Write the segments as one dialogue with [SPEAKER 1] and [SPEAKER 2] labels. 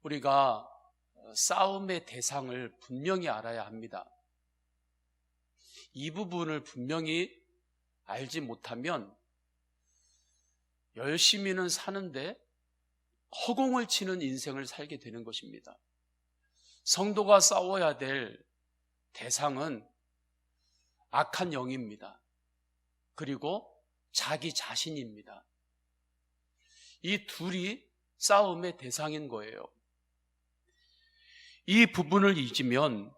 [SPEAKER 1] 우리가 싸움의 대상을 분명히 알아야 합니다. 이 부분을 분명히 알지 못하면 열심히는 사는데 허공을 치는 인생을 살게 되는 것입니다. 성도가 싸워야 될 대상은 악한 영입니다. 그리고 자기 자신입니다. 이 둘이 싸움의 대상인 거예요. 이 부분을 잊으면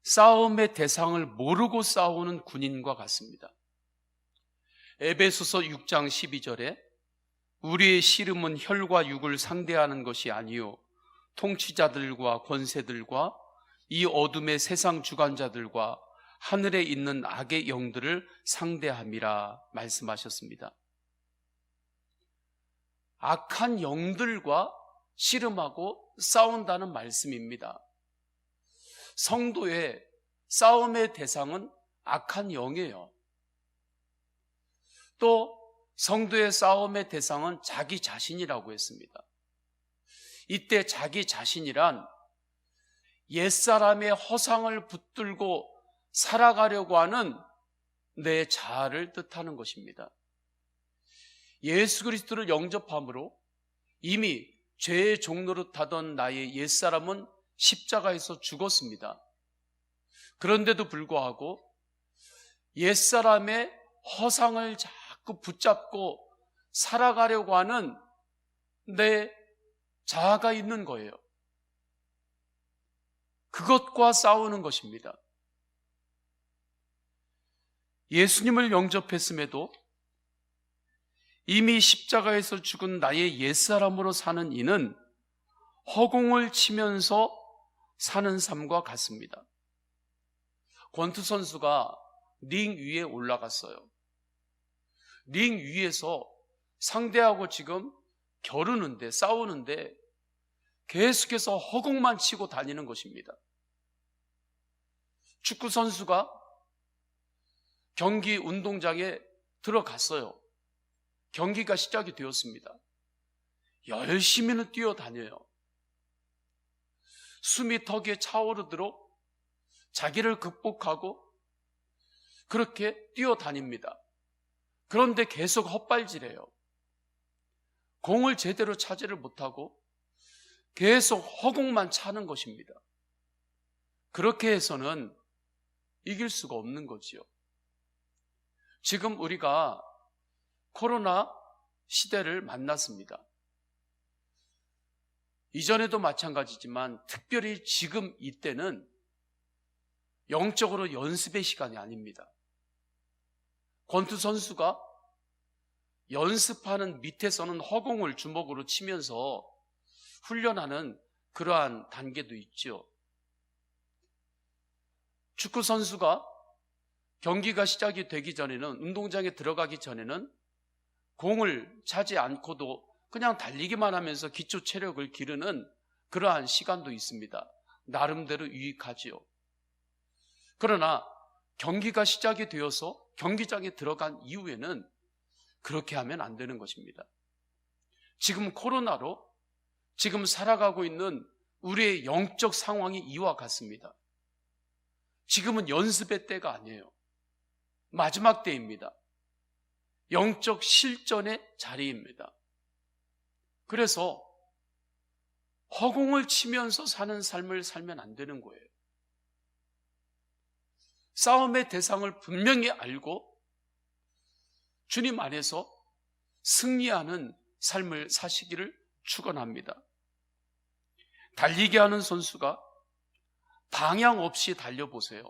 [SPEAKER 1] 싸움의 대상을 모르고 싸우는 군인과 같습니다. 에베소서 6장 12절에 우리의 씨름은 혈과 육을 상대하는 것이 아니요 통치자들과 권세들과 이 어둠의 세상 주관자들과 하늘에 있는 악의 영들을 상대함이라 말씀하셨습니다. 악한 영들과 씨름하고 싸운다는 말씀입니다. 성도의 싸움의 대상은 악한 영이에요. 또 성도의 싸움의 대상은 자기 자신이라고 했습니다. 이때 자기 자신이란 옛사람의 허상을 붙들고 살아가려고 하는 내 자아를 뜻하는 것입니다. 예수 그리스도를 영접함으로 이미 죄의 종노릇하던 나의 옛사람은 십자가에서 죽었습니다. 그런데도 불구하고 옛사람의 허상을 자꾸 붙잡고 살아가려고 하는 내 자아가 있는 거예요. 그것과 싸우는 것입니다. 예수님을 영접했음에도 이미 십자가에서 죽은 나의 옛사람으로 사는 이는 허공을 치면서 사는 삶과 같습니다. 권투 선수가 링 위에 올라갔어요. 링 위에서 상대하고 지금 겨루는데 싸우는데 계속해서 허공만 치고 다니는 것입니다. 축구 선수가 경기 운동장에 들어갔어요. 경기가 시작이 되었습니다. 열심히는 뛰어다녀요. 숨이 턱에 차오르도록 자기를 극복하고 그렇게 뛰어다닙니다. 그런데 계속 헛발질해요. 공을 제대로 차지를 못하고 계속 허공만 차는 것입니다. 그렇게 해서는 이길 수가 없는 거지요. 지금 우리가 코로나 시대를 만났습니다. 이전에도 마찬가지지만 특별히 지금 이때는 영적으로 연습의 시간이 아닙니다. 권투 선수가 연습하는 밑에서는 허공을 주먹으로 치면서 훈련하는 그러한 단계도 있죠. 축구 선수가 경기가 시작이 되기 전에는, 운동장에 들어가기 전에는 공을 차지 않고도 그냥 달리기만 하면서 기초 체력을 기르는 그러한 시간도 있습니다. 나름대로 유익하지요. 그러나 경기가 시작이 되어서 경기장에 들어간 이후에는 그렇게 하면 안 되는 것입니다. 지금 코로나로 지금 살아가고 있는 우리의 영적 상황이 이와 같습니다. 지금은 연습의 때가 아니에요. 마지막 때입니다. 영적 실전의 자리입니다. 그래서 허공을 치면서 사는 삶을 살면 안 되는 거예요. 싸움의 대상을 분명히 알고 주님 안에서 승리하는 삶을 사시기를 축원합니다. 달리기 하는 선수가 방향 없이 달려보세요.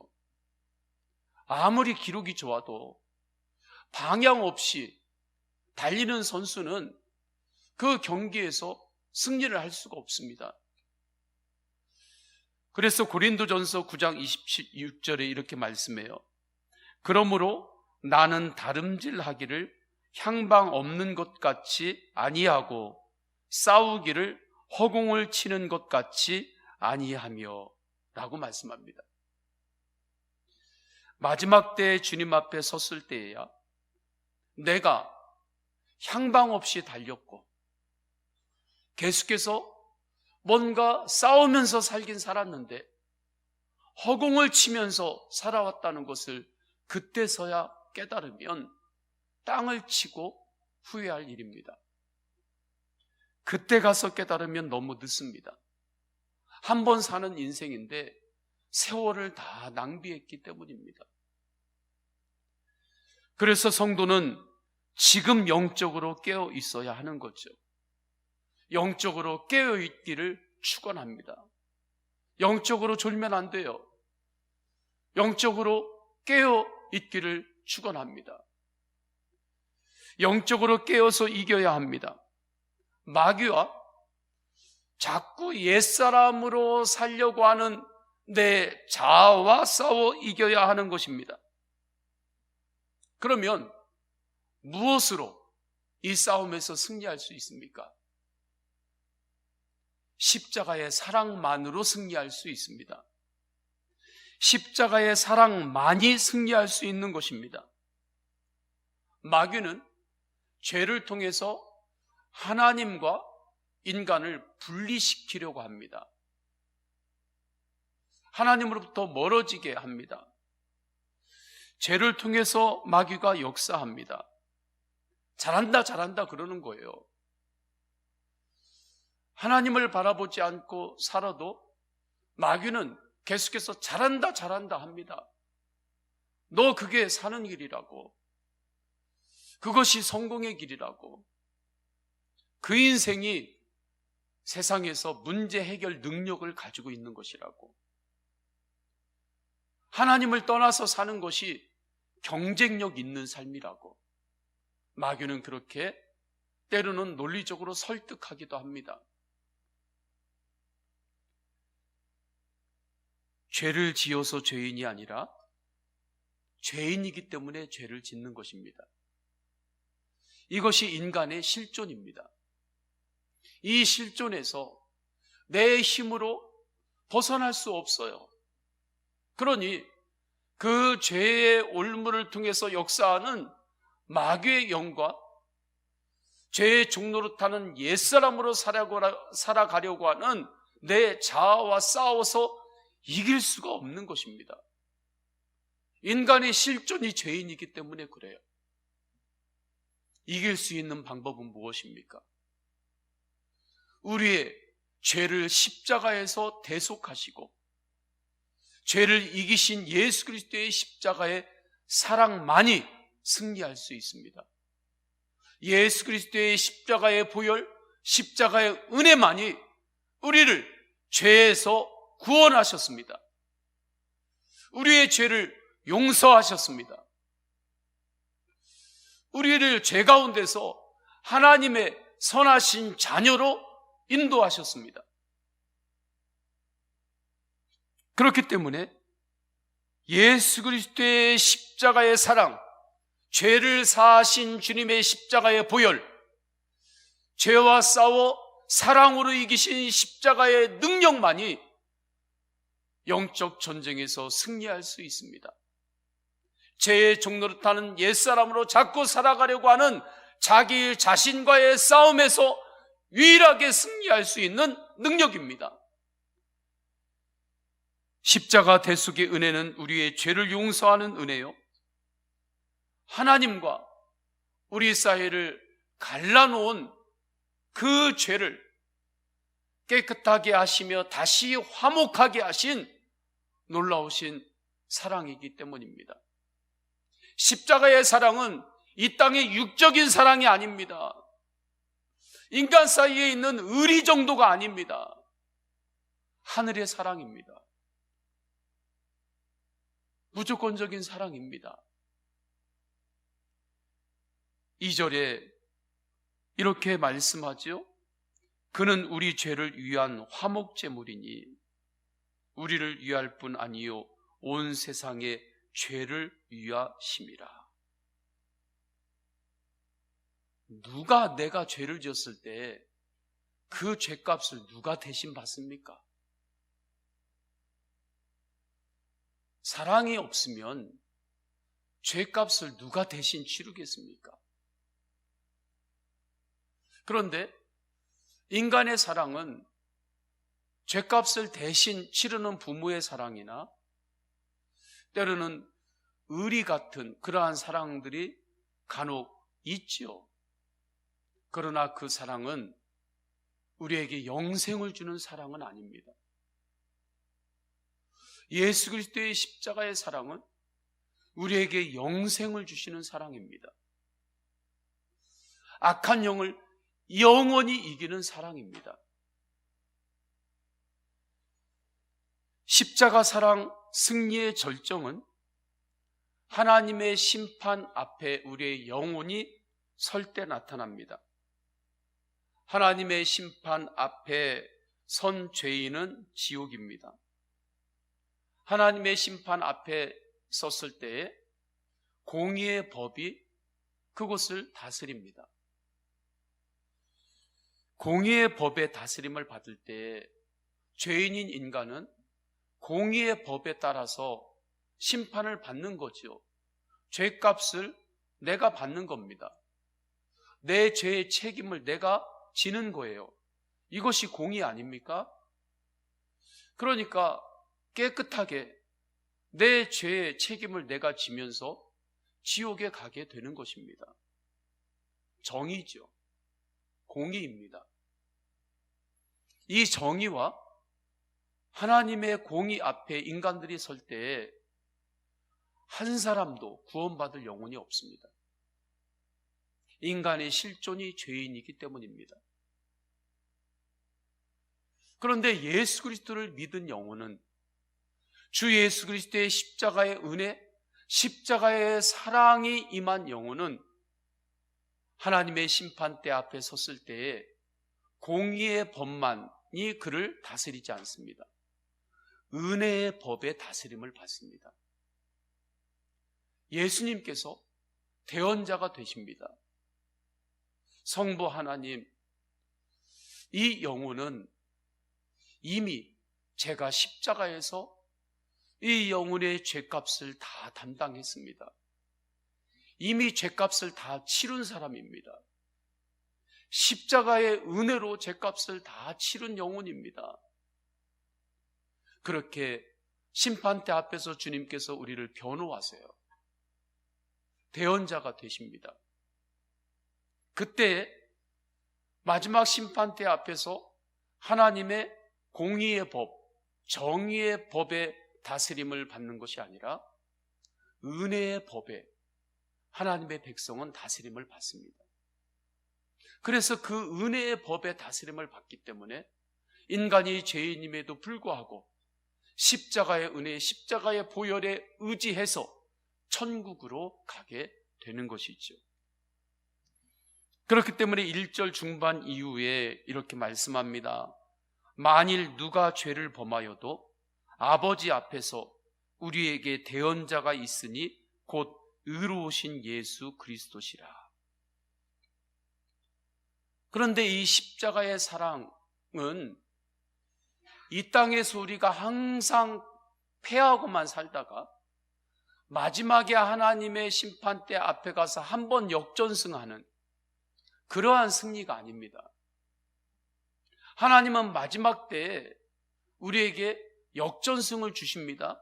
[SPEAKER 1] 아무리 기록이 좋아도 방향 없이 달리는 선수는 그 경기에서 승리를 할 수가 없습니다. 그래서 고린도전서 9장 26절에 이렇게 말씀해요. 그러므로 나는 다름질하기를 향방 없는 것 같이 아니하고 싸우기를 허공을 치는 것 같이 아니하며 라고 말씀합니다. 마지막 때 주님 앞에 섰을 때에야 내가 향방 없이 달렸고 계속해서 뭔가 싸우면서 살긴 살았는데 허공을 치면서 살아왔다는 것을 그때서야 깨달으면 땅을 치고 후회할 일입니다. 그때 가서 깨달으면 너무 늦습니다. 한 번 사는 인생인데 세월을 다 낭비했기 때문입니다. 그래서 성도는 지금 영적으로 깨어 있어야 하는 거죠. 영적으로 깨어 있기를 축원합니다. 영적으로 졸면 안 돼요. 영적으로 깨어 있기를 축원합니다. 영적으로 깨어서 이겨야 합니다. 마귀와 자꾸 옛사람으로 살려고 하는 내 자아와 싸워 이겨야 하는 것입니다. 그러면 무엇으로 이 싸움에서 승리할 수 있습니까? 십자가의 사랑만으로 승리할 수 있습니다. 십자가의 사랑만이 승리할 수 있는 것입니다. 마귀는 죄를 통해서 하나님과 인간을 분리시키려고 합니다. 하나님으로부터 멀어지게 합니다. 죄를 통해서 마귀가 역사합니다. 잘한다 그러는 거예요. 하나님을 바라보지 않고 살아도 마귀는 계속해서 잘한다 합니다. 너 그게 사는 길이라고, 그것이 성공의 길이라고, 그 인생이 세상에서 문제 해결 능력을 가지고 있는 것이라고, 하나님을 떠나서 사는 것이 경쟁력 있는 삶이라고 마귀는 그렇게 때로는 논리적으로 설득하기도 합니다. 죄를 지어서 죄인이 아니라 죄인이기 때문에 죄를 짓는 것입니다. 이것이 인간의 실존입니다. 이 실존에서 내 힘으로 벗어날 수 없어요. 그러니 그 죄의 올무를 통해서 역사하는 마귀의 영과 죄의 종노릇하는 옛사람으로 살아가려고 하는 내 자아와 싸워서 이길 수가 없는 것입니다. 인간의 실존이 죄인이기 때문에 그래요. 이길 수 있는 방법은 무엇입니까? 우리의 죄를 십자가에서 대속하시고 죄를 이기신 예수 그리스도의 십자가의 사랑만이 승리할 수 있습니다. 예수 그리스도의 십자가의 보혈, 십자가의 은혜만이 우리를 죄에서 구원하셨습니다. 우리의 죄를 용서하셨습니다. 우리를 죄 가운데서 하나님의 선하신 자녀로 인도하셨습니다. 그렇기 때문에 예수 그리스도의 십자가의 사랑, 죄를 사하신 주님의 십자가의 보혈, 죄와 싸워 사랑으로 이기신 십자가의 능력만이 영적 전쟁에서 승리할 수 있습니다. 죄의 종노릇하는 옛사람으로 자꾸 살아가려고 하는 자기 자신과의 싸움에서 유일하게 승리할 수 있는 능력입니다. 십자가 대속의 은혜는 우리의 죄를 용서하는 은혜요, 하나님과 우리 사이를 갈라놓은 그 죄를 깨끗하게 하시며 다시 화목하게 하신 놀라우신 사랑이기 때문입니다. 십자가의 사랑은 이 땅의 육적인 사랑이 아닙니다. 인간 사이에 있는 의리 정도가 아닙니다. 하늘의 사랑입니다. 무조건적인 사랑입니다. 2절에 이렇게 말씀하죠. 그는 우리 죄를 위한 화목제물이니 우리를 위할 뿐 아니요 온 세상의 죄를 위하심이라. 누가 내가 죄를 지었을 때 그 죄값을 누가 대신 받습니까? 사랑이 없으면 죄값을 누가 대신 치르겠습니까? 그런데 인간의 사랑은 죄값을 대신 치르는 부모의 사랑이나 때로는 의리 같은 그러한 사랑들이 간혹 있지요. 그러나 그 사랑은 우리에게 영생을 주는 사랑은 아닙니다. 예수 그리스도의 십자가의 사랑은 우리에게 영생을 주시는 사랑입니다. 악한 영을 영원히 이기는 사랑입니다. 십자가 사랑 승리의 절정은 하나님의 심판 앞에 우리의 영혼이 설 때 나타납니다. 하나님의 심판 앞에 선 죄인은 지옥입니다. 하나님의 심판 앞에 섰을 때에 공의의 법이 그곳을 다스립니다. 공의의 법의 다스림을 받을 때 죄인인 인간은 공의의 법에 따라서 심판을 받는 거지요. 죄값을 내가 받는 겁니다. 내 죄의 책임을 내가 지는 거예요. 이것이 공의 아닙니까? 그러니까 깨끗하게 내 죄의 책임을 내가 지면서 지옥에 가게 되는 것입니다. 정의죠. 공의입니다. 이 정의와 하나님의 공의 앞에 인간들이 설 때에 한 사람도 구원받을 영혼이 없습니다. 인간의 실존이 죄인이기 때문입니다. 그런데 예수 그리스도를 믿은 영혼은 주 예수 그리스도의 십자가의 은혜, 십자가의 사랑이 임한 영혼은 하나님의 심판대 앞에 섰을 때에 공의의 법만이 그를 다스리지 않습니다. 은혜의 법의 다스림을 받습니다. 예수님께서 대언자가 되십니다. 성부 하나님, 이 영혼은 이미 제가 십자가에서 이 영혼의 죄값을 다 담당했습니다. 이미 죄값을 다 치른 사람입니다. 십자가의 은혜로 죄값을 다 치른 영혼입니다. 그렇게 심판대 앞에서 주님께서 우리를 변호하세요. 대언자가 되십니다. 그때 마지막 심판대 앞에서 하나님의 공의의 법, 정의의 법의 다스림을 받는 것이 아니라 은혜의 법에 하나님의 백성은 다스림을 받습니다. 그래서 그 은혜의 법의 다스림을 받기 때문에 인간이 죄인임에도 불구하고 십자가의 은혜, 십자가의 보혈에 의지해서 천국으로 가게 되는 것이죠. 그렇기 때문에 1절 중반 이후에 이렇게 말씀합니다. 만일 누가 죄를 범하여도 아버지 앞에서 우리에게 대언자가 있으니 곧 의로우신 예수 그리스도시라. 그런데 이 십자가의 사랑은 이 땅에서 우리가 항상 패하고만 살다가 마지막에 하나님의 심판대 앞에 가서 한번 역전승하는 그러한 승리가 아닙니다. 하나님은 마지막 때에 우리에게 역전승을 주십니다.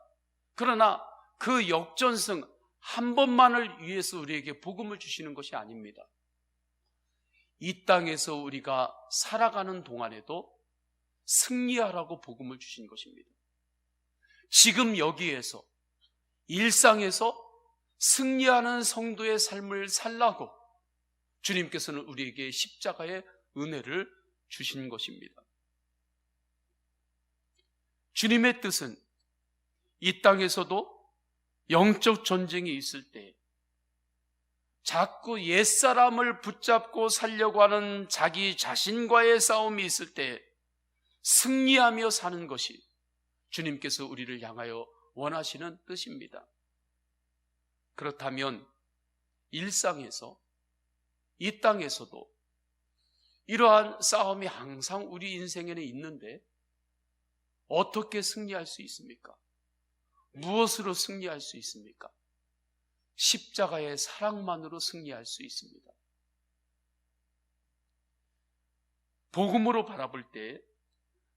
[SPEAKER 1] 그러나 그 역전승 한 번만을 위해서 우리에게 복음을 주시는 것이 아닙니다. 이 땅에서 우리가 살아가는 동안에도 승리하라고 복음을 주신 것입니다. 지금 여기에서 일상에서 승리하는 성도의 삶을 살라고 주님께서는 우리에게 십자가의 은혜를 주신 것입니다. 주님의 뜻은 이 땅에서도 영적 전쟁이 있을 때 자꾸 옛사람을 붙잡고 살려고 하는 자기 자신과의 싸움이 있을 때 승리하며 사는 것이 주님께서 우리를 향하여 원하시는 뜻입니다. 그렇다면 일상에서 이 땅에서도 이러한 싸움이 항상 우리 인생에는 있는데 어떻게 승리할 수 있습니까? 무엇으로 승리할 수 있습니까? 십자가의 사랑만으로 승리할 수 있습니다. 복음으로 바라볼 때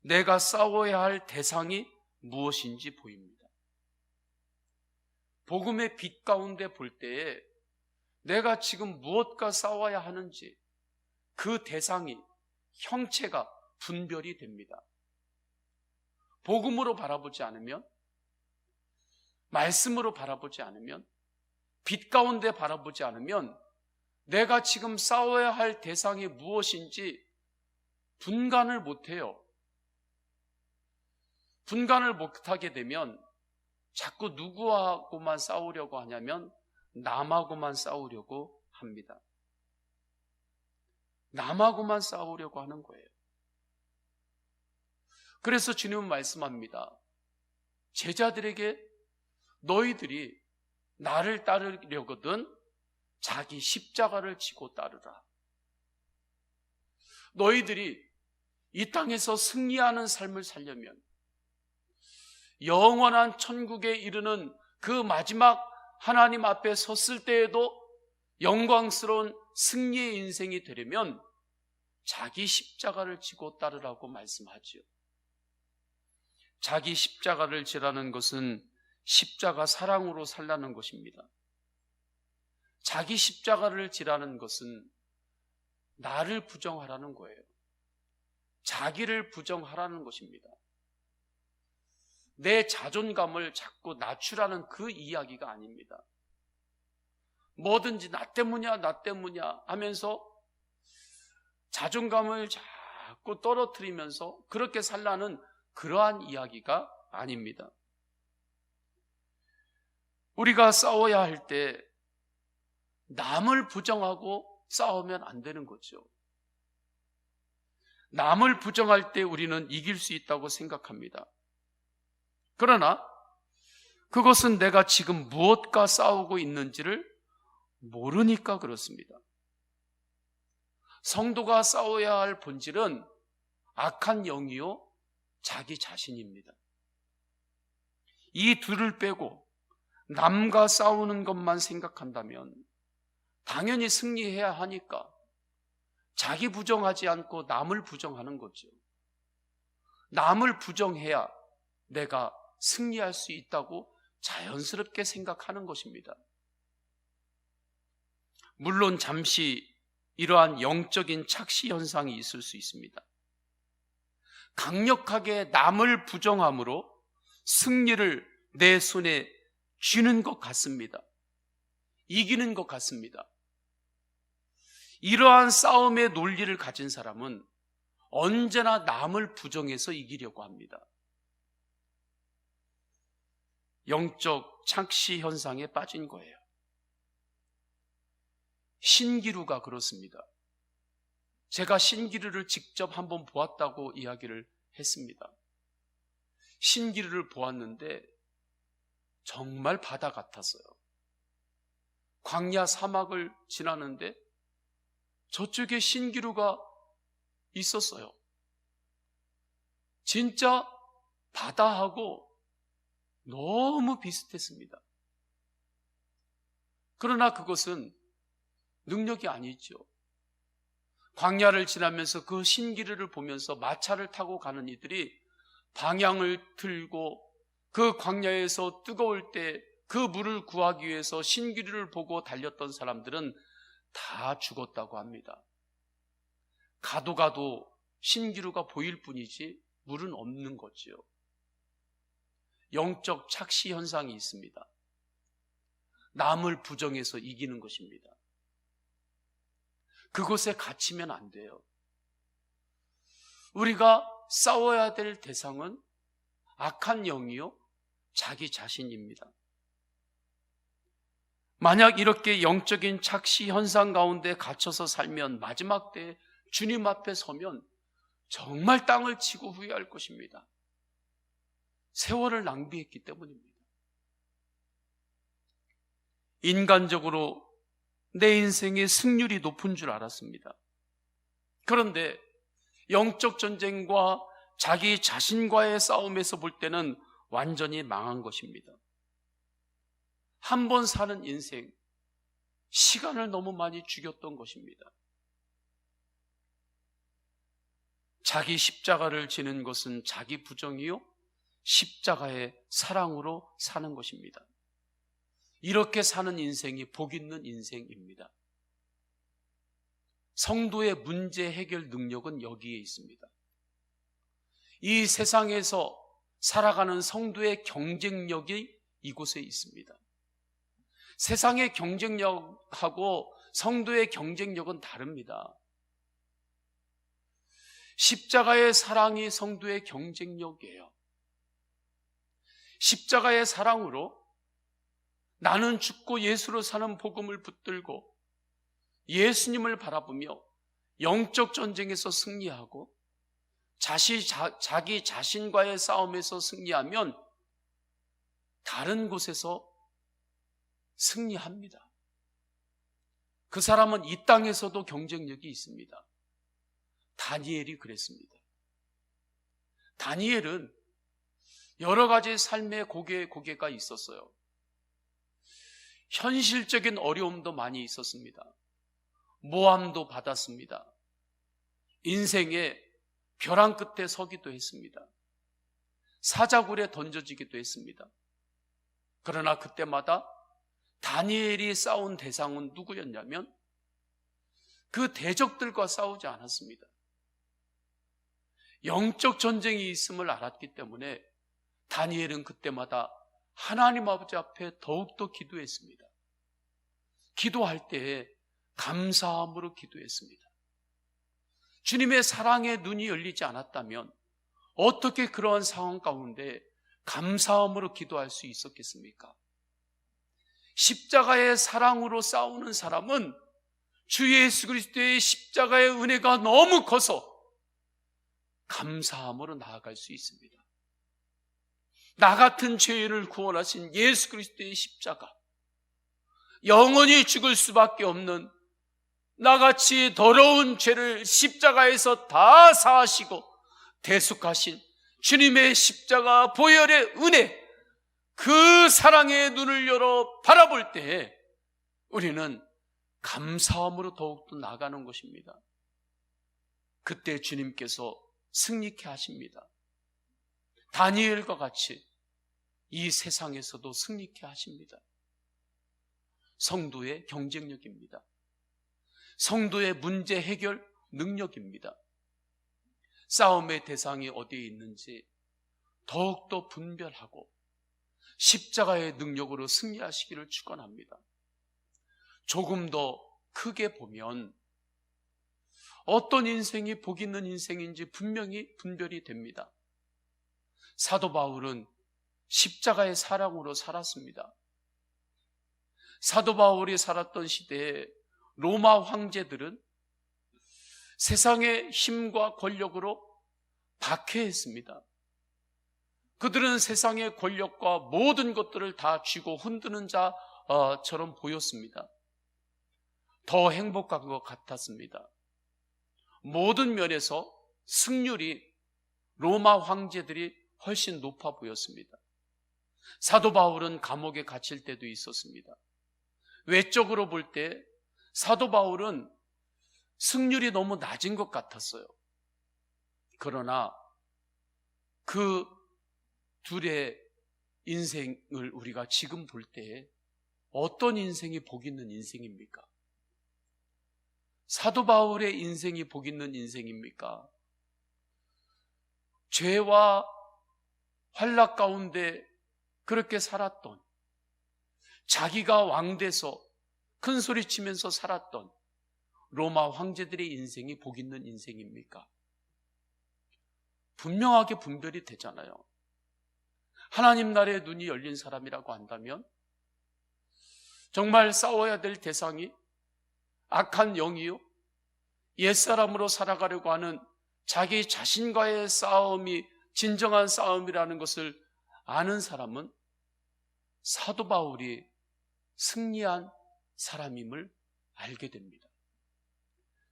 [SPEAKER 1] 내가 싸워야 할 대상이 무엇인지 보입니다. 복음의 빛 가운데 볼 때에 내가 지금 무엇과 싸워야 하는지 그 대상이, 형체가 분별이 됩니다. 복음으로 바라보지 않으면, 말씀으로 바라보지 않으면, 빛 가운데 바라보지 않으면 내가 지금 싸워야 할 대상이 무엇인지 분간을 못해요. 분간을 못하게 되면 자꾸 누구하고만 싸우려고 하냐면 남하고만 싸우려고 합니다. 남하고만 싸우려고 하는 거예요. 그래서 주님은 말씀합니다. 제자들에게 너희들이 나를 따르려거든 자기 십자가를 지고 따르라. 너희들이 이 땅에서 승리하는 삶을 살려면, 영원한 천국에 이르는 그 마지막 하나님 앞에 섰을 때에도 영광스러운 승리의 인생이 되려면 자기 십자가를 지고 따르라고 말씀하지요. 자기 십자가를 지라는 것은 십자가 사랑으로 살라는 것입니다. 자기 십자가를 지라는 것은 나를 부정하라는 거예요. 자기를 부정하라는 것입니다. 내 자존감을 자꾸 낮추라는 그 이야기가 아닙니다. 뭐든지 나 때문이야 하면서 자존감을 자꾸 떨어뜨리면서 그렇게 살라는 그러한 이야기가 아닙니다. 우리가 싸워야 할 때 남을 부정하고 싸우면 안 되는 거죠. 남을 부정할 때 우리는 이길 수 있다고 생각합니다. 그러나 그것은 내가 지금 무엇과 싸우고 있는지를 모르니까 그렇습니다. 성도가 싸워야 할 본질은 악한 영이요, 자기 자신입니다. 이 둘을 빼고 남과 싸우는 것만 생각한다면 당연히 승리해야 하니까 자기 부정하지 않고 남을 부정하는 거죠. 남을 부정해야 내가 승리할 수 있다고 자연스럽게 생각하는 것입니다. 물론 잠시 이러한 영적인 착시 현상이 있을 수 있습니다. 강력하게 남을 부정함으로 승리를 내 손에 쥐는 것 같습니다. 이기는 것 같습니다. 이러한 싸움의 논리를 가진 사람은 언제나 남을 부정해서 이기려고 합니다. 영적 착시 현상에 빠진 거예요. 신기루가 그렇습니다. 제가 신기루를 직접 한번 보았다고 이야기를 했습니다. 신기루를 보았는데 정말 바다 같았어요. 광야 사막을 지나는데 저쪽에 신기루가 있었어요. 진짜 바다하고 너무 비슷했습니다. 그러나 그것은 능력이 아니죠. 광야를 지나면서 그 신기루를 보면서 마차를 타고 가는 이들이 방향을 틀고 그 광야에서 뜨거울 때 그 물을 구하기 위해서 신기루를 보고 달렸던 사람들은 다 죽었다고 합니다. 가도 신기루가 보일 뿐이지 물은 없는 거지요. 영적 착시 현상이 있습니다. 남을 부정해서 이기는 것입니다. 그곳에 갇히면 안 돼요. 우리가 싸워야 될 대상은 악한 영이요, 자기 자신입니다. 만약 이렇게 영적인 착시 현상 가운데 갇혀서 살면 마지막 때에 주님 앞에 서면 정말 땅을 치고 후회할 것입니다. 세월을 낭비했기 때문입니다. 인간적으로 내 인생의 승률이 높은 줄 알았습니다. 그런데 영적 전쟁과 자기 자신과의 싸움에서 볼 때는 완전히 망한 것입니다. 한 번 사는 인생, 시간을 너무 많이 죽였던 것입니다. 자기 십자가를 지는 것은 자기 부정이요, 십자가의 사랑으로 사는 것입니다. 이렇게 사는 인생이 복 있는 인생입니다. 성도의 문제 해결 능력은 여기에 있습니다. 이 세상에서 살아가는 성도의 경쟁력이 이곳에 있습니다. 세상의 경쟁력하고 성도의 경쟁력은 다릅니다. 십자가의 사랑이 성도의 경쟁력이에요. 십자가의 사랑으로 나는 죽고 예수로 사는 복음을 붙들고 예수님을 바라보며 영적 전쟁에서 승리하고 자기 자신과의 싸움에서 승리하면 다른 곳에서 승리합니다. 그 사람은 이 땅에서도 경쟁력이 있습니다. 다니엘이 그랬습니다. 다니엘은 여러 가지 삶의 고개가 있었어요. 현실적인 어려움도 많이 있었습니다. 모함도 받았습니다. 인생의 벼랑 끝에 서기도 했습니다. 사자굴에 던져지기도 했습니다. 그러나 그때마다 다니엘이 싸운 대상은 누구였냐면 그 대적들과 싸우지 않았습니다. 영적 전쟁이 있음을 알았기 때문에 다니엘은 그때마다 하나님 아버지 앞에 더욱더 기도했습니다. 기도할 때에 감사함으로 기도했습니다. 주님의 사랑의 눈이 열리지 않았다면 어떻게 그러한 상황 가운데 감사함으로 기도할 수 있었겠습니까? 십자가의 사랑으로 싸우는 사람은 주 예수 그리스도의 십자가의 은혜가 너무 커서 감사함으로 나아갈 수 있습니다. 나 같은 죄인을 구원하신 예수 그리스도의 십자가, 영원히 죽을 수밖에 없는 나같이 더러운 죄를 십자가에서 다 사하시고 대속하신 주님의 십자가 보혈의 은혜, 그 사랑의 눈을 열어 바라볼 때에 우리는 감사함으로 더욱더 나가는 것입니다. 그때 주님께서 승리케 하십니다. 다니엘과 같이 이 세상에서도 승리케 하십니다. 성도의 경쟁력입니다. 성도의 문제 해결 능력입니다. 싸움의 대상이 어디에 있는지 더욱더 분별하고 십자가의 능력으로 승리하시기를 축원합니다. 조금 더 크게 보면 어떤 인생이 복 있는 인생인지 분명히 분별이 됩니다. 사도 바울은 십자가의 사랑으로 살았습니다. 사도 바울이 살았던 시대에 로마 황제들은 세상의 힘과 권력으로 박해했습니다. 그들은 세상의 권력과 모든 것들을 다 쥐고 흔드는 자처럼 보였습니다. 더 행복한 것 같았습니다. 모든 면에서 승률이 로마 황제들이 훨씬 높아 보였습니다. 사도 바울은 감옥에 갇힐 때도 있었습니다. 외적으로 볼 때 사도 바울은 승률이 너무 낮은 것 같았어요. 그러나 그 둘의 인생을 우리가 지금 볼 때 어떤 인생이 복 있는 인생입니까? 사도 바울의 인생이 복 있는 인생입니까? 죄와 환락 가운데 그렇게 살았던, 자기가 왕돼서 큰 소리치면서 살았던 로마 황제들의 인생이 복 있는 인생입니까? 분명하게 분별이 되잖아요. 하나님 나라의 눈이 열린 사람이라고 한다면 정말 싸워야 될 대상이 악한 영이요, 옛사람으로 살아가려고 하는 자기 자신과의 싸움이 진정한 싸움이라는 것을 아는 사람은 사도 바울이 승리한 사람임을 알게 됩니다.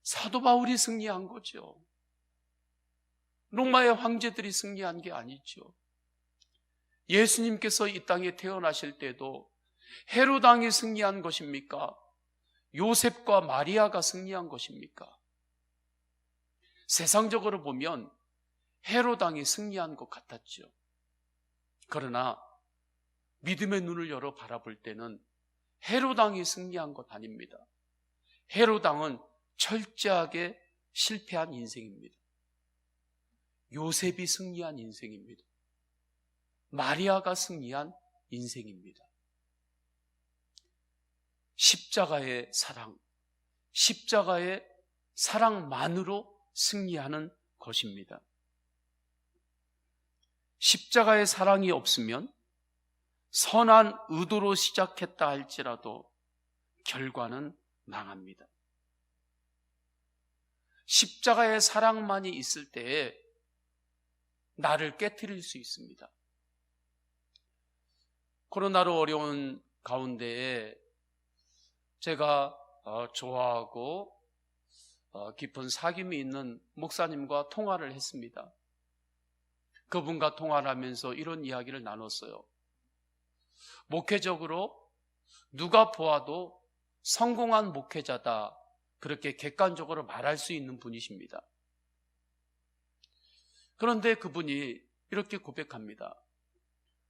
[SPEAKER 1] 사도 바울이 승리한 거죠. 로마의 황제들이 승리한 게 아니죠. 예수님께서 이 땅에 태어나실 때도 헤롯 왕이 승리한 것입니까? 요셉과 마리아가 승리한 것입니까? 세상적으로 보면 헤롯 왕이 승리한 것 같았죠. 그러나 믿음의 눈을 열어 바라볼 때는 헤롯 왕이 승리한 것 아닙니다. 헤롯 왕은 철저하게 실패한 인생입니다. 요셉이 승리한 인생입니다. 마리아가 승리한 인생입니다. 십자가의 사랑, 십자가의 사랑만으로 승리하는 것입니다. 십자가의 사랑이 없으면 선한 의도로 시작했다 할지라도 결과는 망합니다. 십자가의 사랑만이 있을 때에 나를 깨트릴 수 있습니다. 코로나로 어려운 가운데에 제가 좋아하고 깊은 사귐이 있는 목사님과 통화를 했습니다. 그분과 통화를 하면서 이런 이야기를 나눴어요. 목회적으로 누가 보아도 성공한 목회자다, 그렇게 객관적으로 말할 수 있는 분이십니다. 그런데 그분이 이렇게 고백합니다.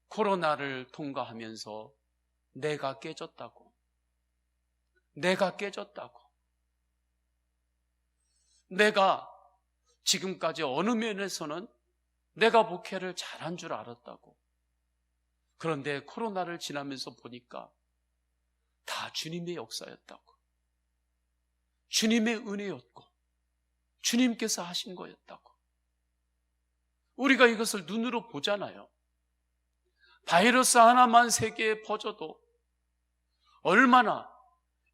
[SPEAKER 1] 코로나를 통과하면서 내가 깨졌다고. 내가 지금까지 어느 면에서는 내가 목회를 잘한 줄 알았다고. 그런데 코로나를 지나면서 보니까 다 주님의 역사였다고. 주님의 은혜였고 주님께서 하신 거였다고. 우리가 이것을 눈으로 보잖아요. 바이러스 하나만 세계에 퍼져도 얼마나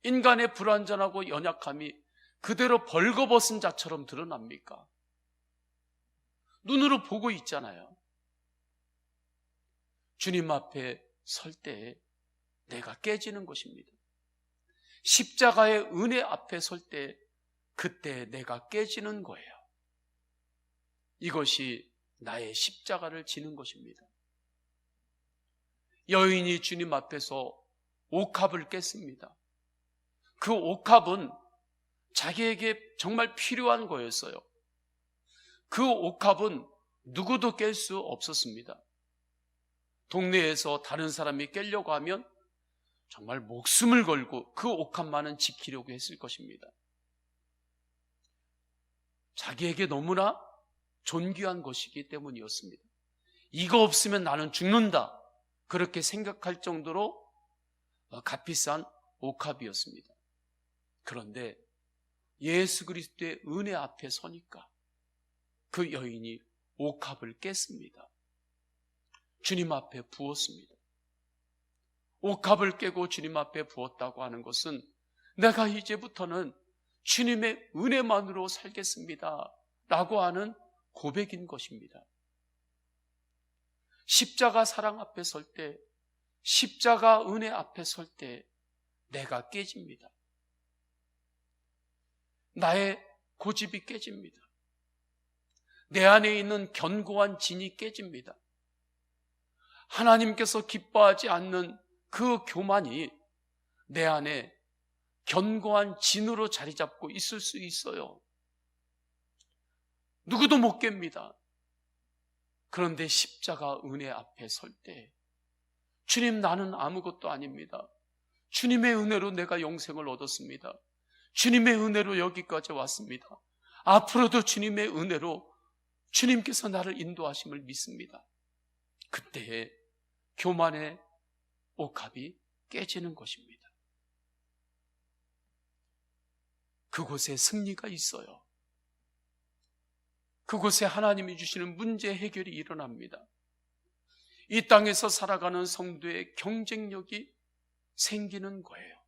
[SPEAKER 1] 인간의 불완전하고 연약함이 그대로 벌거벗은 자처럼 드러납니까? 눈으로 보고 있잖아요. 주님 앞에 설 때에 내가 깨지는 것입니다. 십자가의 은혜 앞에 설 때 그때 내가 깨지는 거예요. 이것이 나의 십자가를 지는 것입니다. 여인이 주님 앞에서 옥합을 깼습니다. 그 옥합은 자기에게 정말 필요한 거였어요. 그 옥합은 누구도 깰 수 없었습니다. 동네에서 다른 사람이 깨려고 하면 정말 목숨을 걸고 그 옥합만은 지키려고 했을 것입니다. 자기에게 너무나 존귀한 것이기 때문이었습니다. 이거 없으면 나는 죽는다, 그렇게 생각할 정도로 값비싼 옥합이었습니다. 그런데 예수 그리스도의 은혜 앞에 서니까 그 여인이 옥합을 깼습니다. 주님 앞에 부었습니다. 옥합을 깨고 주님 앞에 부었다고 하는 것은 내가 이제부터는 주님의 은혜만으로 살겠습니다 라고 하는 고백인 것입니다. 십자가 사랑 앞에 설 때, 십자가 은혜 앞에 설 때 내가 깨집니다. 나의 고집이 깨집니다. 내 안에 있는 견고한 진이 깨집니다. 하나님께서 기뻐하지 않는 그 교만이 내 안에 견고한 진으로 자리 잡고 있을 수 있어요. 누구도 못 깹니다. 그런데 십자가 은혜 앞에 설 때, 주님, 나는 아무것도 아닙니다. 주님의 은혜로 내가 영생을 얻었습니다. 주님의 은혜로 여기까지 왔습니다. 앞으로도 주님의 은혜로 주님께서 나를 인도하심을 믿습니다. 그때에 교만의 옥합이 깨지는 것입니다. 그곳에 승리가 있어요. 그곳에 하나님이 주시는 문제 해결이 일어납니다. 이 땅에서 살아가는 성도의 경쟁력이 생기는 거예요.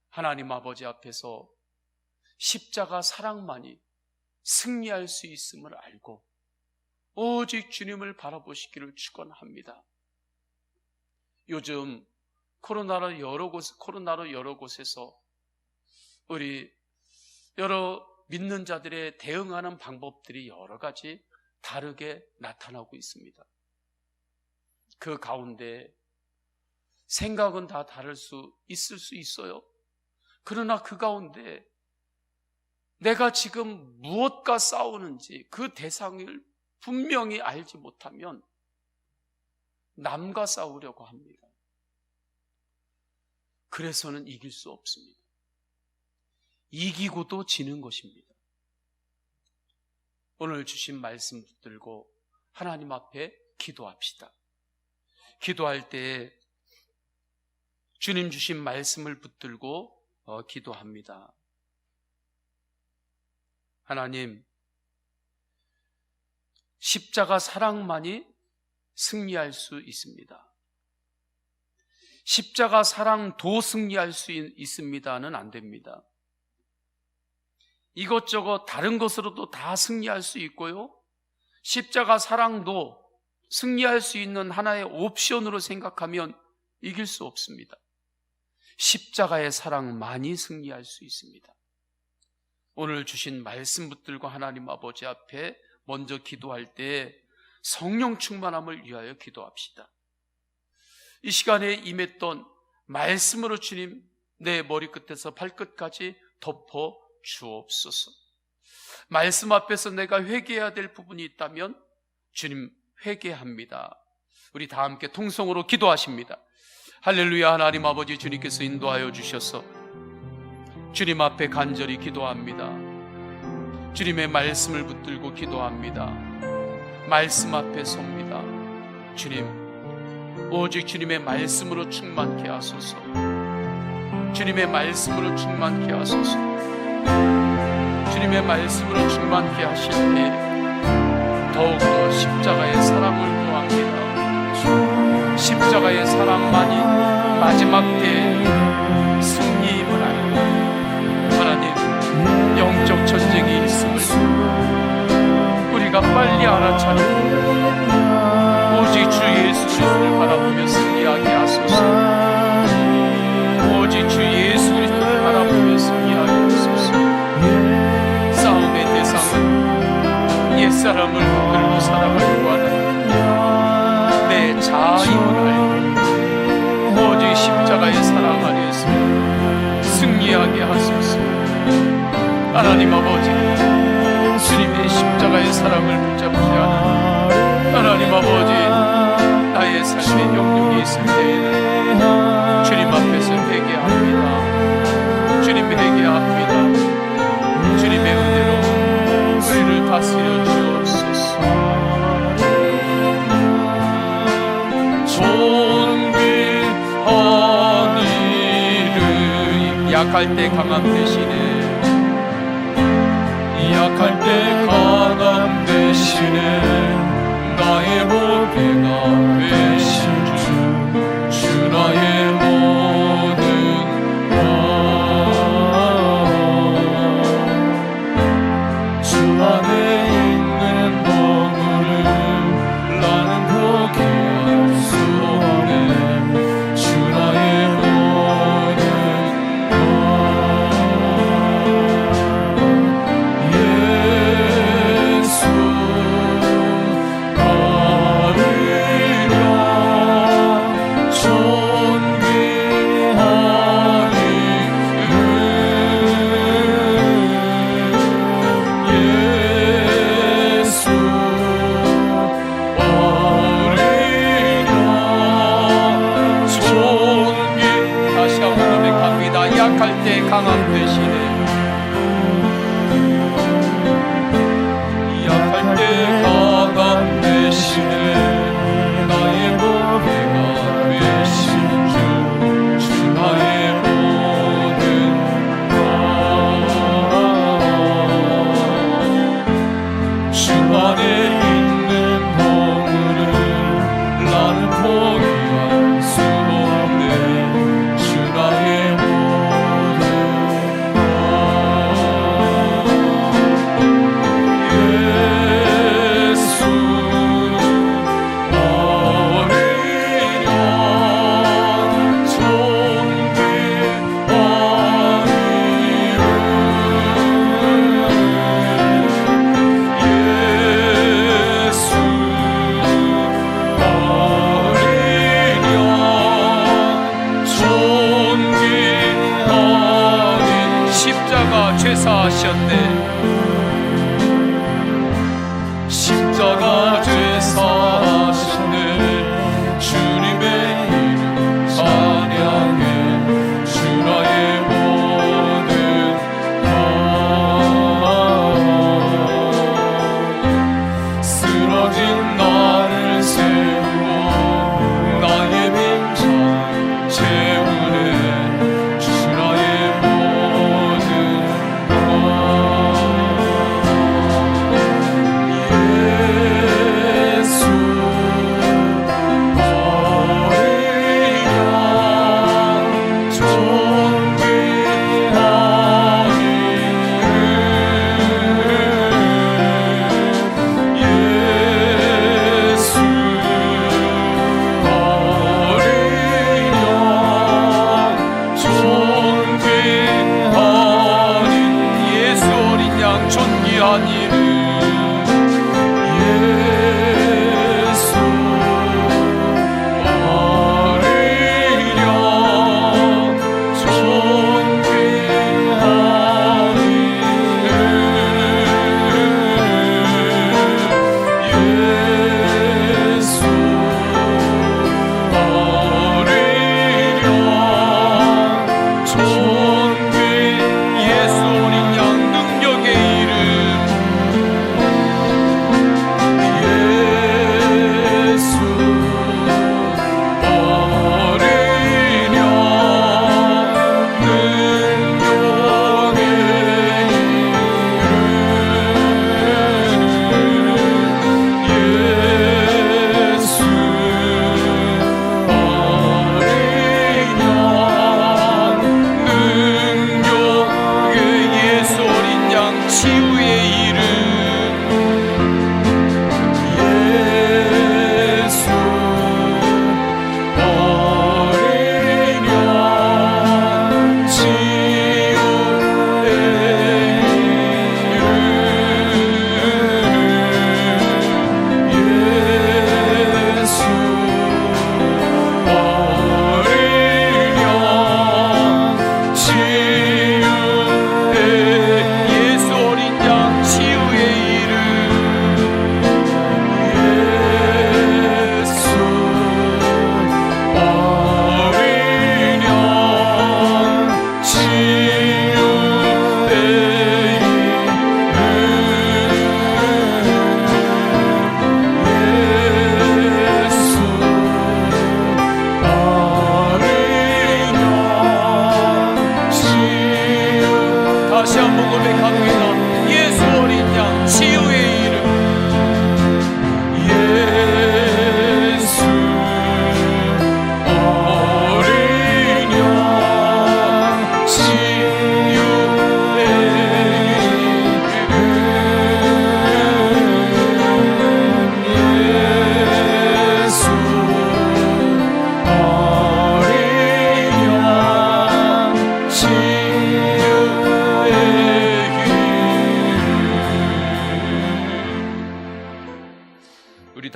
[SPEAKER 1] 하나님 아버지 앞에서 십자가 사랑만이 승리할 수 있음을 알고 오직 주님을 바라보시기를 축원합니다. 요즘 코로나로 여러 곳에서 우리 여러 믿는 자들의 대응하는 방법들이 여러 가지 다르게 나타나고 있습니다. 그 가운데 생각은 다 다를 수 있을 수 있어요. 그러나 그 가운데 내가 지금 무엇과 싸우는지 그 대상을 분명히 알지 못하면 남과 싸우려고 합니다. 그래서는 이길 수 없습니다. 이기고도 지는 것입니다. 오늘 주신 말씀 붙들고 하나님 앞에 기도합시다. 기도할 때 주님 주신 말씀을 붙들고 기도합니다. 하나님, 십자가 사랑만이 승리할 수 있습니다. 십자가 사랑도 승리할 수 있습니다는 안 됩니다. 이것저것 다른 것으로도 다 승리할 수 있고요, 십자가 사랑도 승리할 수 있는 하나의 옵션으로 생각하면 이길 수 없습니다. 십자가의 사랑만이 승리할 수 있습니다. 오늘 주신 말씀 붙들고 하나님 아버지 앞에 먼저 기도할 때 성령 충만함을 위하여 기도합시다. 이 시간에 임했던 말씀으로 주님 내 머리끝에서 발끝까지 덮어 주옵소서. 말씀 앞에서 내가 회개해야 될 부분이 있다면 주님 회개합니다. 우리 다 함께 통성으로 기도하십니다. 할렐루야. 하나님 아버지, 주님께서 인도하여 주셔서 주님 앞에 간절히 기도합니다. 주님의 말씀을 붙들고 기도합니다. 말씀 앞에 섭니다. 주님, 오직 주님의 말씀으로 충만케 하소서. 주님의 말씀으로 충만케 하소서. 주님의 말씀으로 충만케 하실 때 더욱더 십자가의 사랑을 구합니다. 십자가의 사랑만이 마지막 때에 승리임을 알고 하나님, 영적 전쟁이 있음을 우리가 빨리 알아차리고 오직 주 예수 그리스도를 바라보며 승리하게 하소서. 오직 주 예수 그리스도를 바라보며 승리하게 하소서. 싸움의 대상은 옛사람을 붙들고 살아가려고 하는 내 자아임을 알고 오직 십자가의 사랑 안에서 승리하게 하소서. 하나님 아버지, 주님의 십자가의 사랑을 붙잡지 않은 하나님 아버지, 나의 삶에 영역이 있을 때에는 주님 앞에서 회개합니다. 주님 회개합니다. 주님의 은혜로 우리를 다스려 주옵소서. 존귀한 이름, 약할 때 강함 대신에 약할 때 강함 대신에 나의 보배가 되신 주 나의 모든 것, 주 안에 있는 보물을 나는 포기할 수 없네. 주 나의 모든 것, 예수 나를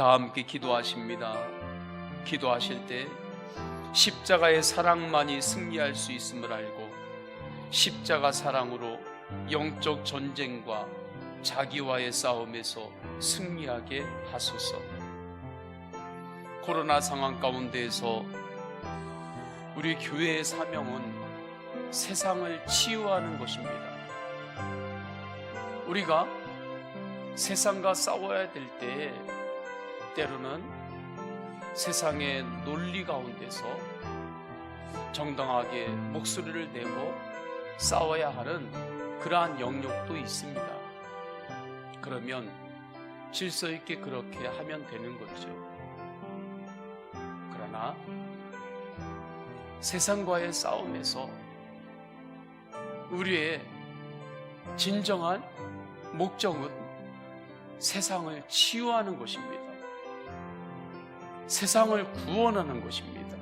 [SPEAKER 1] 다 함께 기도하십니다. 기도하실 때 십자가의 사랑만이 승리할 수 있음을 알고 십자가 사랑으로 영적 전쟁과 자기와의 싸움에서 승리하게 하소서. 코로나 상황 가운데에서 우리 교회의 사명은 세상을 치유하는 것입니다. 우리가 세상과 싸워야 될 때 때로는 세상의 논리 가운데서 정당하게 목소리를 내고 싸워야 하는 그러한 영역도 있습니다. 그러면 질서 있게 그렇게 하면 되는 거죠. 그러나 세상과의 싸움에서 우리의 진정한 목적은 세상을 치유하는 것입니다. 세상을 구원하는 것입니다.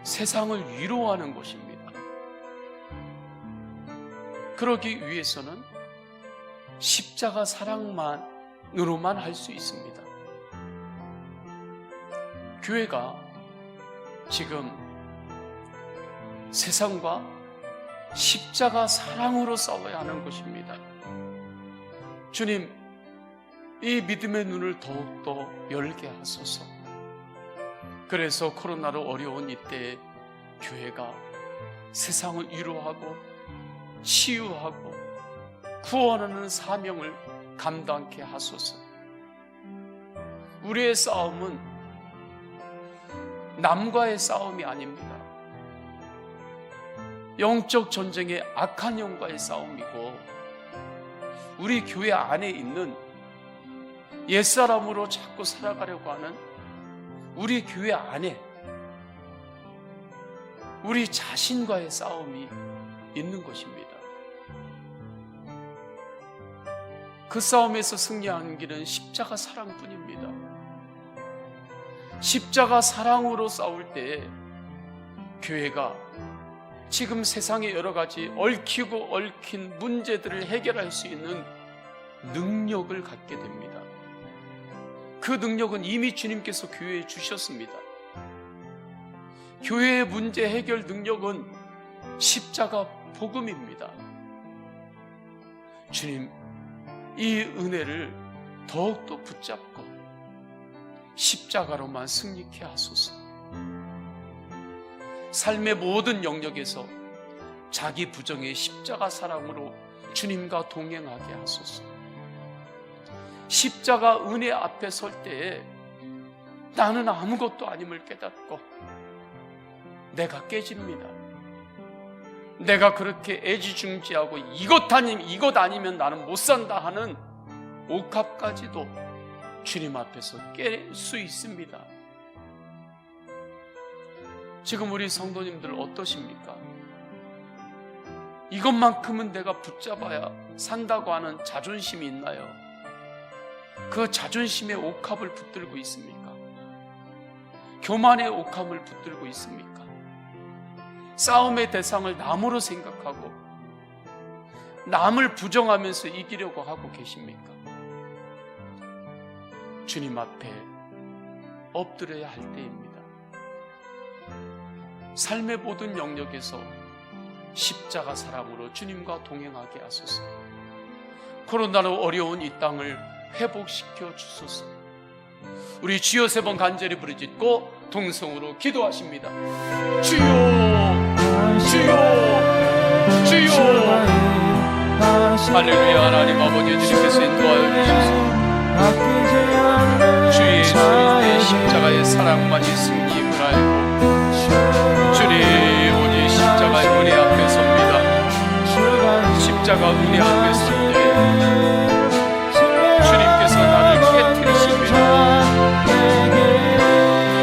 [SPEAKER 1] 세상을 위로하는 것입니다. 그러기 위해서는 십자가 사랑만으로만 할 수 있습니다. 교회가 지금 세상과 십자가 사랑으로 싸워야 하는 것입니다. 주님, 이 믿음의 눈을 더욱더 열게 하소서. 그래서 코로나로 어려운 이때에 교회가 세상을 위로하고 치유하고 구원하는 사명을 감당케 하소서. 우리의 싸움은 남과의 싸움이 아닙니다. 영적 전쟁의 악한 영과의 싸움이고, 우리 교회 안에 있는 옛사람으로 자꾸 살아가려고 하는 우리 교회 안에 우리 자신과의 싸움이 있는 것입니다. 그 싸움에서 승리하는 길은 십자가 사랑뿐입니다. 십자가 사랑으로 싸울 때 교회가 지금 세상의 여러 가지 얽히고 얽힌 문제들을 해결할 수 있는 능력을 갖게 됩니다. 그 능력은 이미 주님께서 교회에 주셨습니다. 교회의 문제 해결 능력은 십자가 복음입니다. 주님, 이 은혜를 더욱더 붙잡고 십자가로만 승리케 하소서. 삶의 모든 영역에서 자기 부정의 십자가 사랑으로 주님과 동행하게 하소서. 십자가 은혜 앞에 설 때에 나는 아무것도 아님을 깨닫고 내가 깨집니다. 내가 그렇게 애지중지하고 이것 아니면 나는 못 산다 하는 옥합까지도 주님 앞에서 깰 수 있습니다. 지금 우리 성도님들 어떠십니까? 이것만큼은 내가 붙잡아야 산다고 하는 자존심이 있나요? 그 자존심의 옥합을 붙들고 있습니까? 교만의 옥합을 붙들고 있습니까? 싸움의 대상을 남으로 생각하고 남을 부정하면서 이기려고 하고 계십니까? 주님 앞에 엎드려야 할 때입니다. 삶의 모든 영역에서 십자가 사랑으로 주님과 동행하게 하소서. 코로나로 어려운 이 땅을 회복시켜 주소서. 우리 주여 세 번 간절히 부르짖고 동성으로 기도하십니다. 주여, 주여, 주여. 할렐루야. 하나님 아버지, 주님께서 인도하여 주소서. 주 예수의 십자가의 사랑만이 승리임을 알고 주님, 오직 십자가의 은혜 앞에 섭니다. 십자가 은혜 앞에 설 때 주님께서 나를 깨뜨리십니다.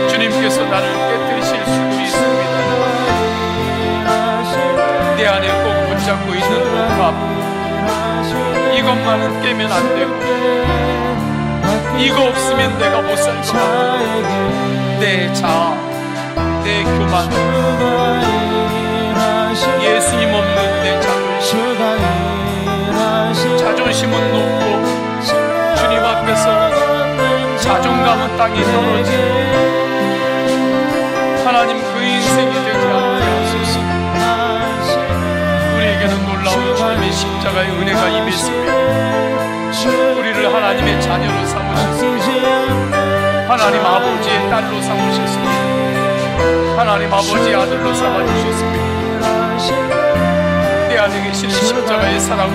[SPEAKER 1] 주님께서 나를 깨뜨리실 수도 있습니다. 내 안에 꼭 붙잡고 있는 옥합, 이것만은 깨면 안 되고, 이거 없으면 내가 못 살 것 같고, 내 자아, 내 교만, 예수님 없는 내 자존심, 자존심은 높고 주님 앞에서 자존감은 땅에 떨어지고 하나님 그 인생이 되지 않게 하소서. 우리에게는 놀라운 주님의 십자가의 은혜가 임했습니다. 우리를 하나님의 자녀로 삼으셨습니다. 하나님 아버지의 딸로 삼으셨습니다. 하나님 아버지의 아들로 삼아주셨습니다. 내 안에 계신 십자가의 사랑은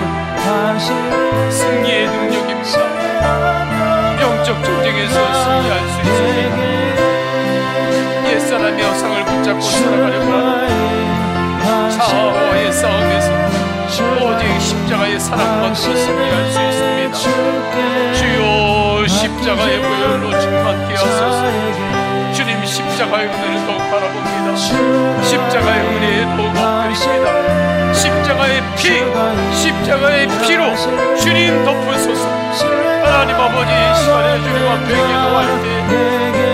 [SPEAKER 1] 승리의 능력입니다. 영적 전쟁에서 승리할 수 있습니다. 옛사람의 여상을 붙잡고 살아가려고 하는 자아와의 싸움에서 오직 십자가의 사랑만으로 승리할 수 있습니다. 주여 십자가의 보혈로 충만케 하소서. 주님 십자가의 은혜를 더욱 바라봅니다. 십자가의 은혜에 더욱 엎드립니다. 십자가의 피로 주님 덮으소서. 하나님 아버지 이 시간에 주님 앞에 기도할 때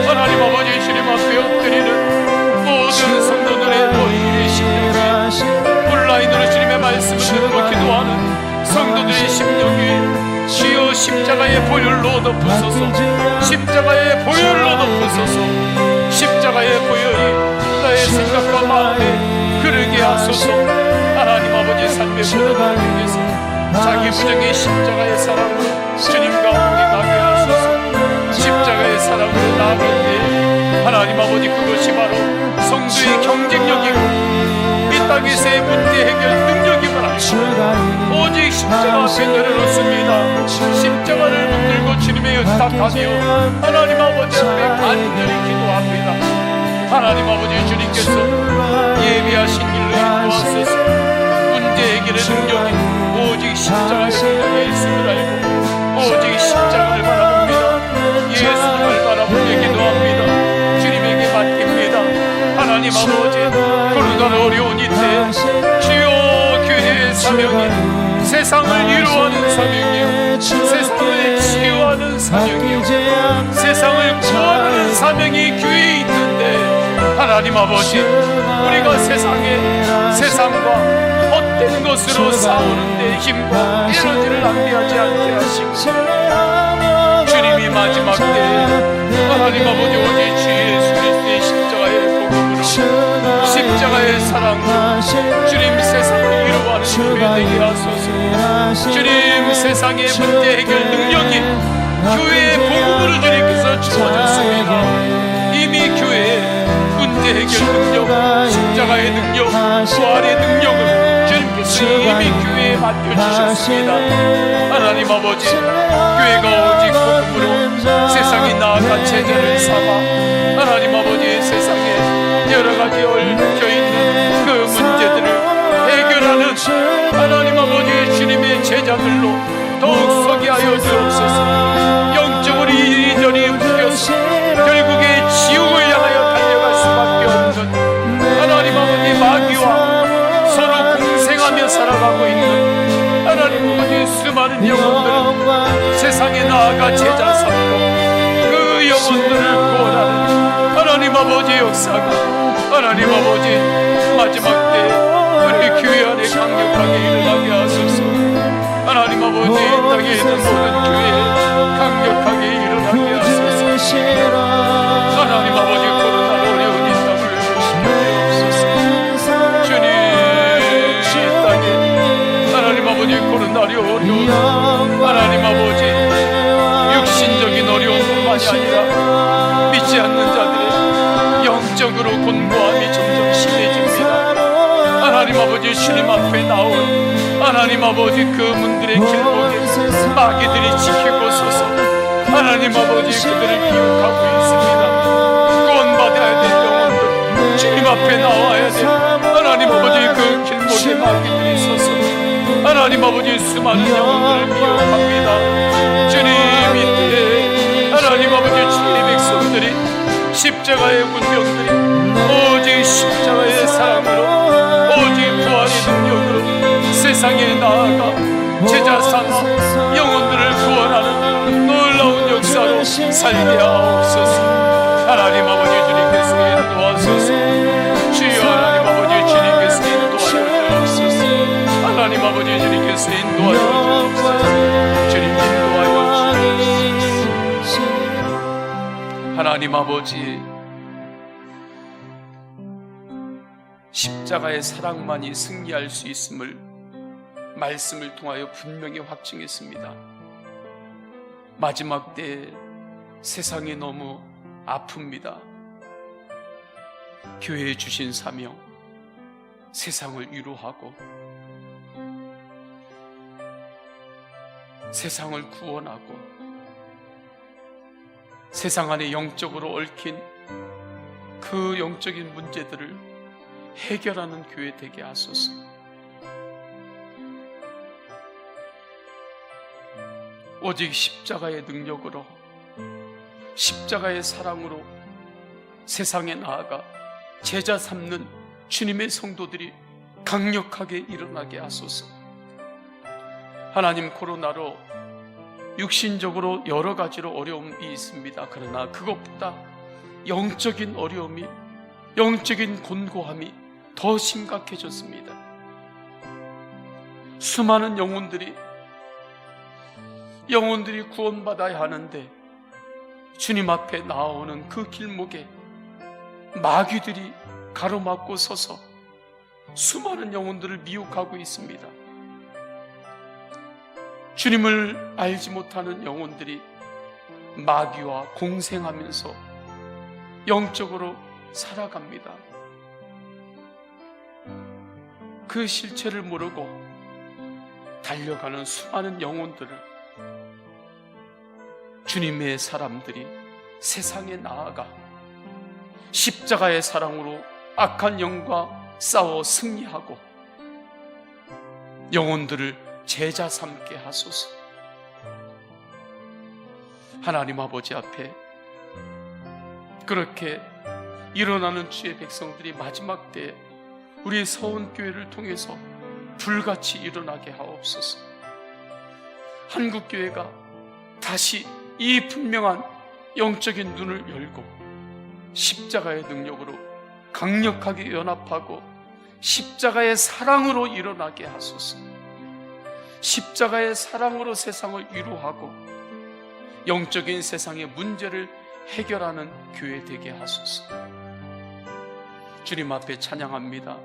[SPEAKER 1] 하나님 아버지 주님 앞에 엎드리는 모든 성도들의 모든 심령, 온라인으로 주님의 말씀을 듣고 기도하는 성도들의 심령 위에 주여 십자가의 보혈로 덮으소서. 십자가의 보혈로 덮으소서. 십자가의 보혈이 나의 생각과 마음에 흐르게 하소서. 하나님 아버지의 삶의 모든 위해서 자기 부정의 십자가의 사랑으로 주님과 함께 가게 하소서. 십자가의 사랑으로 나아갈 때 하나님 아버지 그것이 바로 성도의 경쟁력이고 이 땅에서의 문제 해결 능력임을 알고 오직 십자가 앞에 내려놓습니다. 십자가를 붙들고 주님의 연탁하며 하나님 아버지 앞에 간절히 기도합니다. 하나님 아버지 주님께서 예비하신 길로 인도하소서. 문제 해결의 능력이 오직 십자가의 능력에 있음을 알고 오직 십자가를 바라봅니다. 예수님을 바라보며 기도합니다. 주님에게 맡깁니다. 하나님 아버지 코로나로 어려운 이때 주여 교회의 사명이 세상을 위로하는 사명이요 세상을 치유하는 사명이요 세상을 구하는 사명이 교회에 있는데 하나님 아버지 우리가 세상과 헛된 것으로 싸우는데 힘과 에너지를 낭비하지 않게 하시고 주님이 마지막 때 하나님 아버지 오직 주 예수 그리스도의 십자가의 복음으로 십자가의 사랑으로 주님 세상을 위로하는 교회 되게 하소서. 주님 세상의 문제 해결 능력이 교회의 복음으로 주님께서 주어졌습니다. 이미 교회에 문제 해결 능력, 십자가의 능력, 부활의 능력을 주님께서 이미 교회에 맡겨주셨습니다. 하나님 아버지 교회가 오직 복음으로 세상이 나아간 제자를 삼아 하나님 아버지 세상에 여러가지 얽혀있는 그 문제들을 해결하는 하나님 아버지 주님의 제자들로 더욱 서게 하여 주옵소서. 영적으로 이리저리 움직여서 결국에 지옥을 향하여 달려갈 수밖에 없는 하나님 아버지 마귀와 서로 공생하며 살아가고 있는 하나님 아버지 수많은 영혼들을 세상에 나아가 제자 삼고 그 영혼들을 구원하는 하나님 아버지 역사가 하나님 아버지 마지막 때 우리 교회 안에 강력하게 일어나게 하소서. 하나님 아버지 이 땅에 있는 모든 교회에 강력하게 일어나게 하소서. 하나님 아버지 코로나로 어려운 이 땅을 주시옵소서. 주님 이 땅에 하나님 아버지 코로나로 어려운 하나님 아버지 육신적인 어려움뿐만이 아니라 믿지 않는 자들의 영적으로 곤고함이 점점 심해집니다. 하나님 아버지 주님 앞에 나온 하나님 아버지 그 문들의 길목에 마귀들이 지키고 서서 하나님 아버지 그들을 기억하고 있습니다. 구원받아야 될 영혼들 주님 앞에 나와야 될 하나님 아버지 그 길목에 마귀들이 서서 하나님 아버지 수많은 영혼들을 기억합니다. 주님 이때 하나님 아버지 주님의 백성들이 십자가의 운명들이 오직 십자가의 사랑으로 오직 부활의 능력으로 세상에 나아가 제자 삼아 영혼들을 구원하는 놀라운 역사로 살게 하옵소서. 하나님 아버지 주님께서 인도하소서. 주여 하나님 아버지 주님께서 인도하여 주옵소서. 하나님 아버지 주님께서 인도하여 주옵소서. 주님 인도하여 주옵소서. 하나님 아버지, 십자가의 사랑만이 승리할 수 있음을 말씀을 통하여 분명히 확증했습니다. 마지막 때에 세상이 너무 아픕니다. 교회에 주신 사명, 세상을 위로하고 세상을 구원하고 세상 안에 영적으로 얽힌 그 영적인 문제들을 해결하는 교회 되게 하소서. 오직 십자가의 능력으로, 십자가의 사랑으로 세상에 나아가 제자 삼는 주님의 성도들이 강력하게 일어나게 하소서. 하나님, 코로나로 육신적으로 여러 가지로 어려움이 있습니다. 그러나 그것보다 영적인 어려움이, 영적인 곤고함이 더 심각해졌습니다. 수많은 영혼들이 구원받아야 하는데 주님 앞에 나아오는 그 길목에 마귀들이 가로막고 서서 수많은 영혼들을 미혹하고 있습니다. 주님을 알지 못하는 영혼들이 마귀와 공생하면서 영적으로 살아갑니다. 그 실체를 모르고 달려가는 수많은 영혼들을 주님의 사람들이 세상에 나아가 십자가의 사랑으로 악한 영과 싸워 승리하고 영혼들을 제자 삼게 하소서. 하나님 아버지 앞에 그렇게 일어나는 주의 백성들이 마지막 때에 우리 서원교회를 통해서 불같이 일어나게 하옵소서. 한국교회가 다시 이 분명한 영적인 눈을 열고 십자가의 능력으로 강력하게 연합하고 십자가의 사랑으로 일어나게 하소서. 십자가의 사랑으로 세상을 위로하고 영적인 세상의 문제를 해결하는 교회 되게 하소서. 주님 앞에 찬양합니다.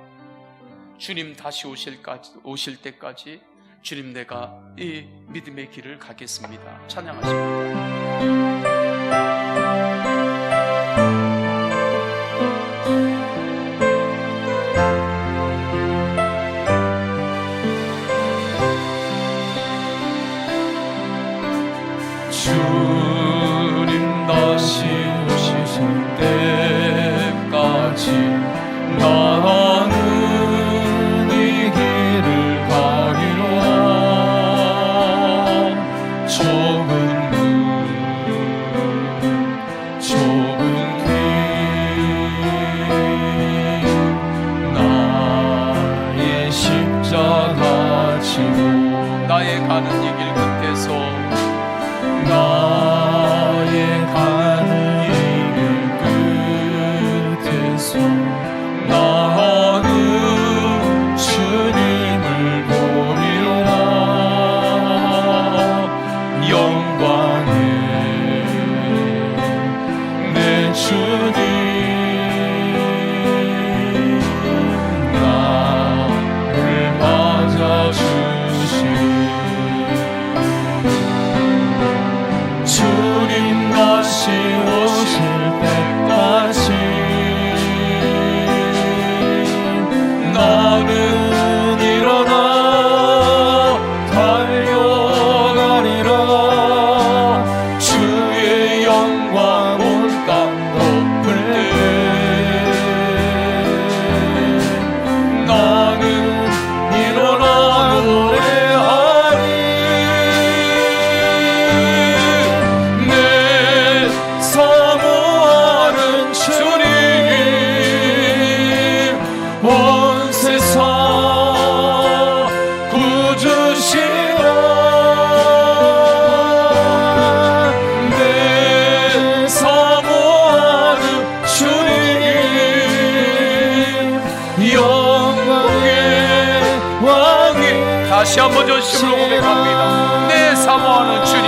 [SPEAKER 1] 주님 다시 오실 때까지 주님, 내가 이 믿음의 길을 가겠습니다. 찬양하십니다.
[SPEAKER 2] 주님 다시 오실 때까지 나는 이 길을 가기로라. 좁은 문, 좁은 길, 나의 십자가 지고
[SPEAKER 1] 나의 가는 이 길 끝에서
[SPEAKER 2] 나의 가는 이 길 끝에서 나는 주님을 보리로라. 영광의 내 주님, 나를 맞아주시리. 주님 다시 오실 때까지 나는 일어나 달려가리라. 주의 영광 온 땅 덮을 때 나는 일어나 노래하리. 내 사모하는 주님, 온 세상 구주시라. 내 사모하는 주님, 영광의 왕이.
[SPEAKER 1] 다시 한번 전심으로 고백합니다. 내 사모하는 주님,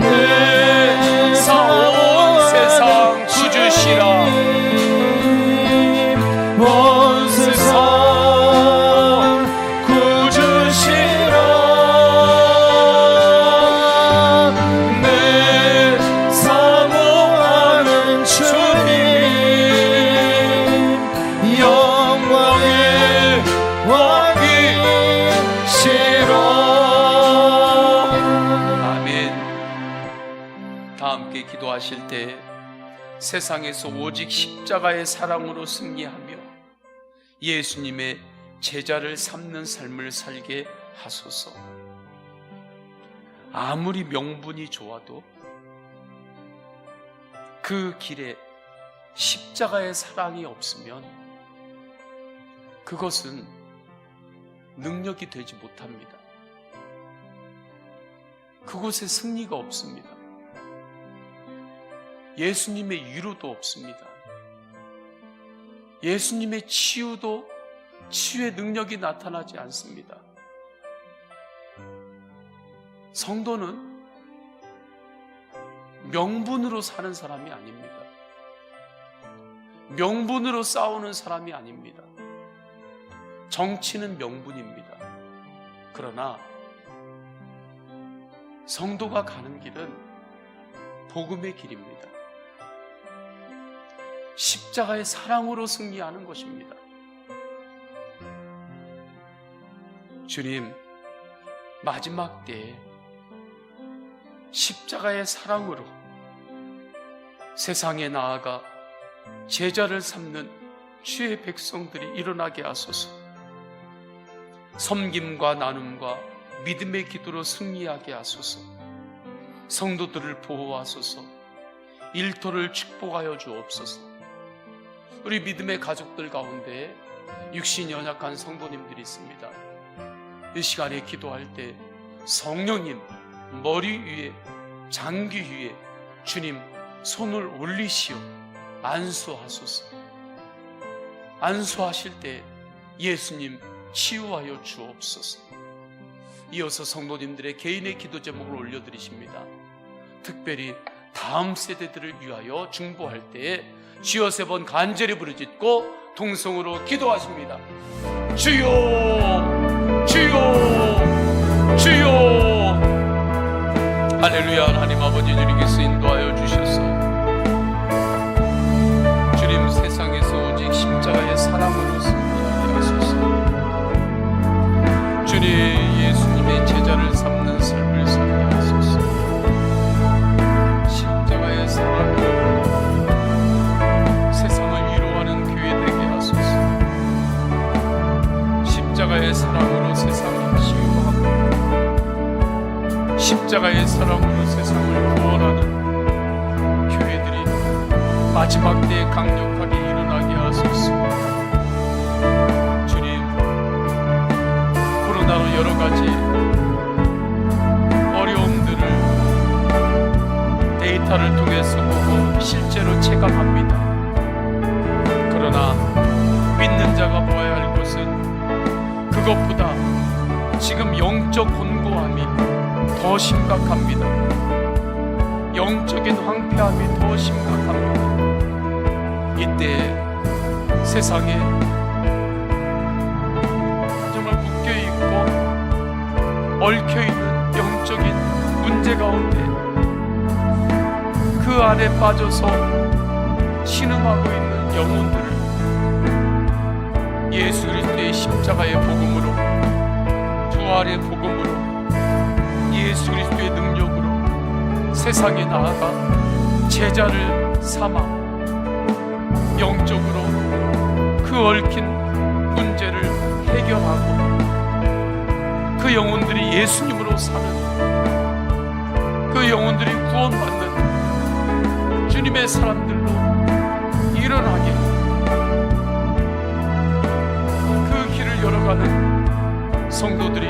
[SPEAKER 2] 내 사모하는
[SPEAKER 1] 다 함께 기도하실 때 세상에서 오직 십자가의 사랑으로 승리하며 예수님의 제자를 삼는 삶을 살게 하소서. 아무리 명분이 좋아도 그 길에 십자가의 사랑이 없으면 그것은 능력이 되지 못합니다. 그곳에 승리가 없습니다. 예수님의 위로도 없습니다. 예수님의 치유도 치유의 능력이 나타나지 않습니다. 성도는 명분으로 사는 사람이 아닙니다. 명분으로 싸우는 사람이 아닙니다. 정치는 명분입니다. 그러나 성도가 가는 길은 복음의 길입니다. 십자가의 사랑으로 승리하는 것입니다. 주님, 마지막 때에 십자가의 사랑으로 세상에 나아가 제자를 삼는 주의 백성들이 일어나게 하소서. 섬김과 나눔과 믿음의 기도로 승리하게 하소서. 성도들을 보호하소서. 일터를 축복하여 주옵소서. 우리 믿음의 가족들 가운데 육신이 연약한 성도님들이 있습니다. 이 시간에 기도할 때 성령님 머리 위에 장기 위에 주님 손을 올리시어 안수하소서. 안수하실 때 예수님 치유하여 주옵소서. 이어서 성도님들의 개인의 기도 제목을 올려드리십니다. 특별히 다음 세대들을 위하여 중보할 때에 주여 3번 간절히 부르짖고 동성으로 기도하십니다. 주여 주여 주여. 할렐루야. 하나님 아버지 주님께서 인도하여 주셔서 주님 세상에서 오직 십자가의 사랑으로 승리하게 하소서. 주님 예수님의 제자를 삼는 삶을 살게 하소서. 십자가의 사랑으로 세상을 위로하는 교회 되게 하소서. 십자가의 사랑으로 세상을 치유하고 십자가의 사랑으로 세상을 구원하는 교회들이 마지막 때에 강력하게 일어나게 하소서. 주님, 코로나로 여러 가지 어려움들을 데이터를 통해서 보고 실제로 체감합니다. 그러나 믿는 자가 보아야 할 것은 그것보다 지금 영적 곤고함이 더 심각합니다. 영적인 황폐함이 더 심각합니다. 이때 세상에 정말 묶여있고 얽혀있는 영적인 문제 가운데 그 안에 빠져서 신음하고 있는 영혼들을 예수 그리스도의 십자가의 복음으로, 부활의 복음으로, 예수 그리스도의 능력으로 세상에 나아가 제자를 삼아 영적으로 그 얽힌 문제를 해결하고 그 영혼들이 예수님으로 사는, 그 영혼들이 구원받는 주님의 사람들로 일어나게, 그 길을 열어가는 성도들이